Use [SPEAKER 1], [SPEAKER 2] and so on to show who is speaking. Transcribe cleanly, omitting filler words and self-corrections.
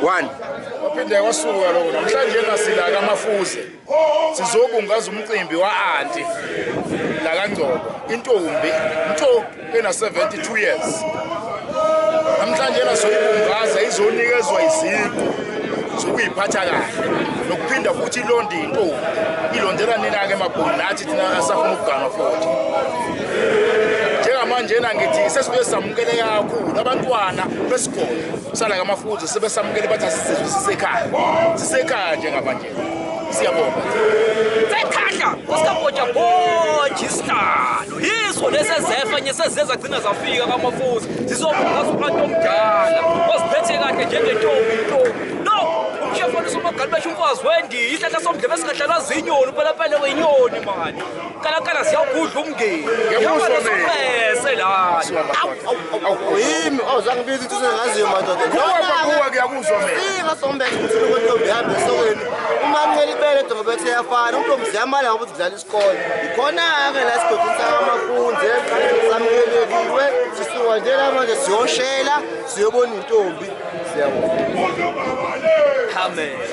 [SPEAKER 1] 1
[SPEAKER 2] Waphinde wasuka lo namhlanje nasila kaMafunze sizobungaza umcimbi wa-anti la kaNgcobo intombi ena 72 years namhlanje nasoyibungaza izonikezwa iziqu zokuyiphatha kahle nokuphinda futhi ilonde intombi ilondela nina ke emabhoni nathi thina asafuna ukugana futhi njengamanje ngithi sesibuye samukele kakhulu abantwana besikole sala kaMafunze sebesamukele bathi asizwe sisekhaya njengabanje siyabonga
[SPEAKER 3] sekhanda usikabhoja bhoji isihlalo yiso lesezefa nyesezeza gcina zafika kaMafunze sizobungaza umuntu omdala osiphethe kahle njengentombi no umshefoni somagali basho umfazi wendi ihlahla somdlebe singadlalwa zinyoni phela wenyoni manje kala siyawugudla umngeni ngiyabona sophese la
[SPEAKER 1] yimi awuzangibiza ukuthi usengaziyo madoda
[SPEAKER 2] kuwa kuyakuzwa mina
[SPEAKER 1] ingasombe ukuthi intombi ihambe esokweni uma mncela ibele intombi bethe yafana intombi ziyamala ngoba udlala isikole ikhona-ke la esigodini sakaMafunze samukeleliwe sisuka nje la manje siyoshela siyobona intombi siyabona
[SPEAKER 3] Amen.